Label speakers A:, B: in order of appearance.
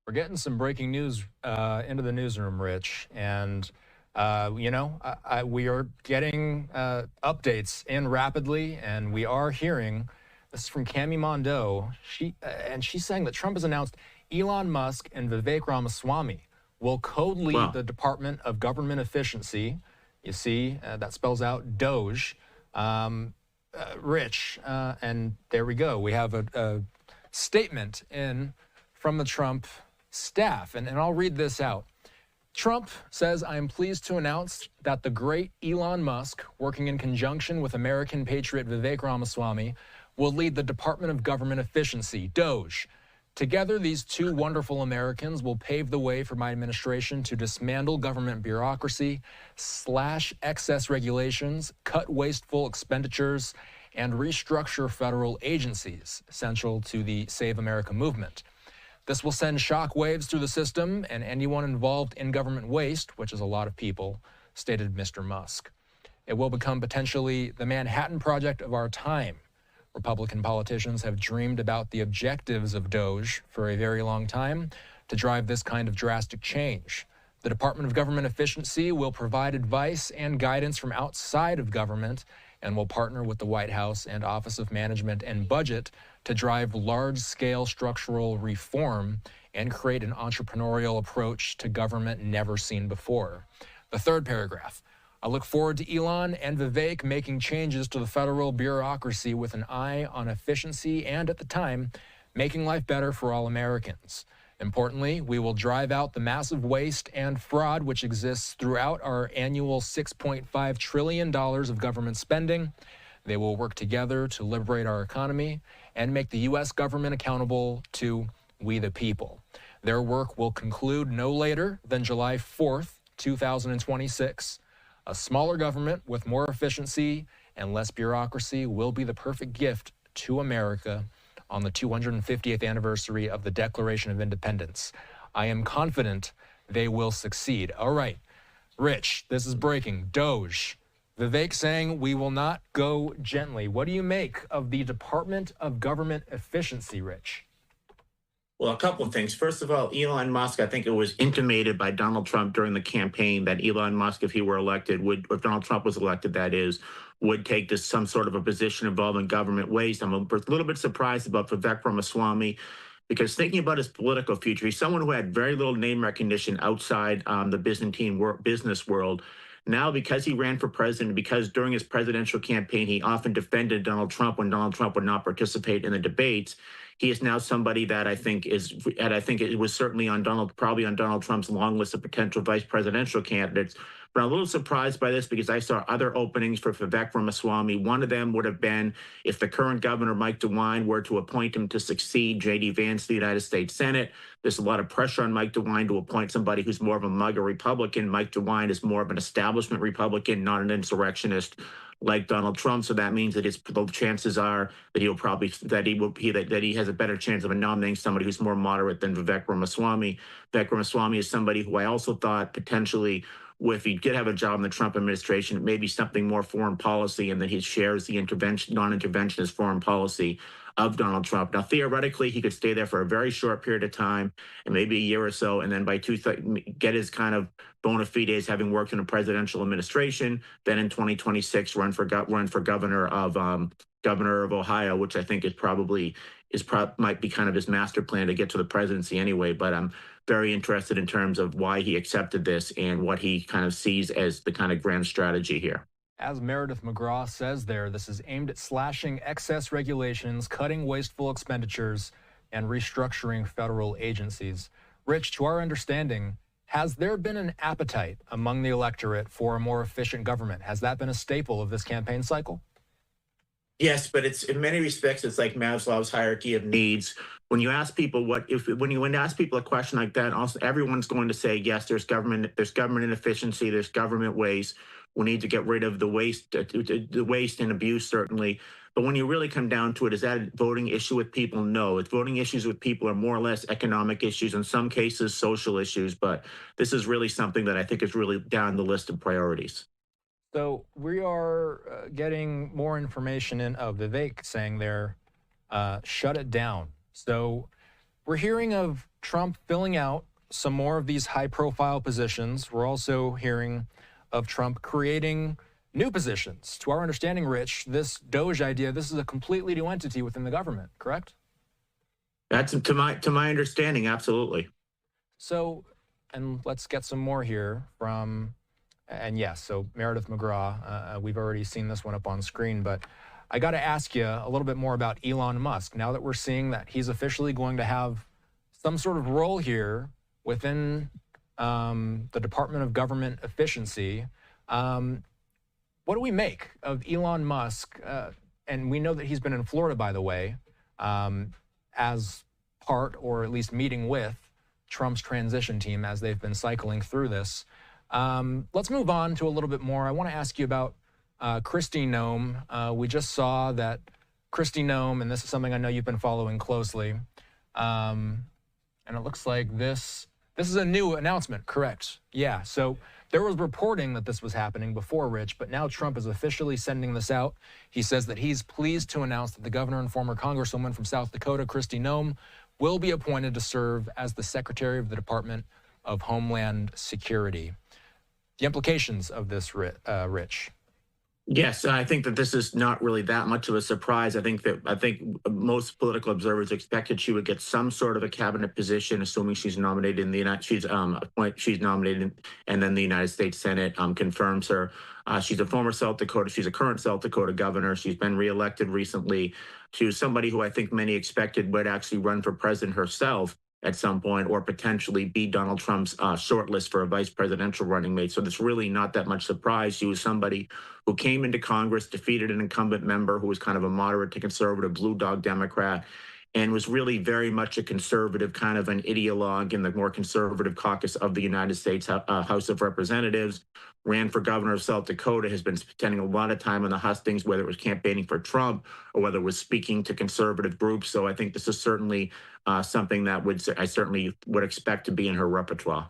A: We're getting some breaking news into the newsroom, Rich, and we are getting updates in rapidly, and we are hearing this is from Cami Mondo. She's saying that Trump has announced Elon Musk and Vivek Ramaswamy will co-lead
B: Wow.
A: the Department of Government Efficiency. You see, that spells out DOGE. Rich, and there we go. We have a statement from the Trump staff, and I'll read this out. Trump says, I am pleased to announce that the great Elon Musk, working in conjunction with American patriot Vivek Ramaswamy, will lead the Department of Government Efficiency, DOGE. Together, these two wonderful Americans will pave the way for my administration to dismantle government bureaucracy, slash excess regulations, cut wasteful expenditures, and restructure federal agencies, essential to the Save America movement. This will send shock waves through the system and anyone involved in government waste, which is a lot of people, stated Mr. Musk. It will become potentially the Manhattan Project of our time. Republican politicians have dreamed about the objectives of DOGE for a very long time to drive this kind of drastic change. The Department of Government Efficiency will provide advice and guidance from outside of government and will partner with the White House and Office of Management and Budget to drive large-scale structural reform and create an entrepreneurial approach to government never seen before. The third paragraph. I look forward to Elon and Vivek making changes to the federal bureaucracy with an eye on efficiency and, at the time, making life better for all Americans. Importantly, we will drive out the massive waste and fraud which exists throughout our annual $6.5 trillion of government spending. They will work together to liberate our economy and make the U.S. government accountable to we the people. Their work will conclude no later than July 4th, 2026. A smaller government with more efficiency and less bureaucracy will be the perfect gift to America on the 250th anniversary of the Declaration of Independence. I am confident they will succeed. All right, Rich, this is breaking. DOGE. Vivek saying we will not go gently. What do you make of the Department of Government Efficiency, Rich?
B: Well, a couple of things. First of all, Elon Musk, I think it was intimated by Donald Trump during the campaign that Elon Musk, if he were elected, if Donald Trump was elected, that is, would take this some sort of a position involving government waste. I'm a little bit surprised about Vivek Ramaswamy because thinking about his political future, he's someone who had very little name recognition outside the Byzantine business world. Now, because he ran for president, because during his presidential campaign, he often defended Donald Trump when Donald Trump would not participate in the debates. He is now somebody that I think it was certainly probably on Donald Trump's long list of potential vice presidential candidates. But I'm a little surprised by this because I saw other openings for Vivek Ramaswamy. One of them would have been if the current governor, Mike DeWine, were to appoint him to succeed J.D. Vance to the United States Senate. There's a lot of pressure on Mike DeWine to appoint somebody who's more of a MAGA Republican. Mike DeWine is more of an establishment Republican, not an insurrectionist like Donald Trump. So that means that the chances are that he has a better chance of nominating somebody who's more moderate than Vivek Ramaswamy. Vivek Ramaswamy is somebody who I also thought potentially, if he did have a job in the Trump administration, it may be something more foreign policy, and that he shares the non-interventionist foreign policy of Donald Trump. Now, theoretically, he could stay there for a very short period of time, and maybe a year or so, and then get his kind of bona fides, having worked in a presidential administration. Then in 2026, run for governor of Ohio, which I think might be kind of his master plan to get to the presidency anyway. But I'm very interested in terms of why he accepted this and what he kind of sees as the kind of grand strategy here.
A: As Meredith McGraw says there, this is aimed at slashing excess regulations, cutting wasteful expenditures, and restructuring federal agencies. Rich, to our understanding, has there been an appetite among the electorate for a more efficient government? Has that been a staple of this campaign cycle?
B: Yes, but it's in many respects, it's like Maslow's hierarchy of needs. When you ask people when you ask people a question like that, also everyone's going to say, yes, there's government inefficiency, there's government waste. We need to get rid of the waste and abuse, certainly. But when you really come down to it, is that a voting issue with people? No, it's voting issues with people are more or less economic issues, in some cases, social issues. But this is really something that I think is really down the list of priorities.
A: So we are getting more information in of Vivek saying there, shut it down. So we're hearing of Trump filling out some more of these high-profile positions. We're also hearing of Trump creating new positions. To our understanding, Rich, this DOGE idea, this is a completely new entity within the government, correct?
B: That's to my understanding, absolutely.
A: So, and let's get some more here from, and yes, so Meredith McGraw, we've already seen this one up on screen, but I got to ask you a little bit more about Elon Musk. Now that we're seeing that he's officially going to have some sort of role here within the Department of Government Efficiency, what do we make of Elon Musk? And we know that he's been in Florida, by the way, as part, or at least meeting with, Trump's transition team as they've been cycling through this. Let's move on to a little bit more. I want to ask you about Kristi Noem. We just saw that Kristi Noem, and this is something I know you've been following closely, and it looks like this is a new announcement, correct? Yeah, so there was reporting that this was happening before, Rich, but now Trump is officially sending this out. He says that he's pleased to announce that the governor and former congresswoman from South Dakota, Kristi Noem, will be appointed to serve as the Secretary of the Department of Homeland Security. The implications of this, Rich.
B: Yes, I think that this is not really that much of a surprise. I think most political observers expected she would get some sort of a cabinet position, assuming she's nominated in the she's nominated, and then the United States Senate confirms her. She's a former South Dakota. She's a current South Dakota governor. She's been reelected recently. She was somebody who I think many expected would actually run for president herself at some point, or potentially be Donald Trump's shortlist for a vice presidential running mate. So there's really not that much surprise. She was somebody who came into Congress, defeated an incumbent member who was kind of a moderate to conservative blue dog Democrat, and was really very much a conservative, kind of an ideologue in the more conservative caucus of the United States House of Representatives, ran for governor of South Dakota, has been spending a lot of time on the hustings, whether it was campaigning for Trump or whether it was speaking to conservative groups. So I think this is certainly something that I certainly would expect to be in her repertoire.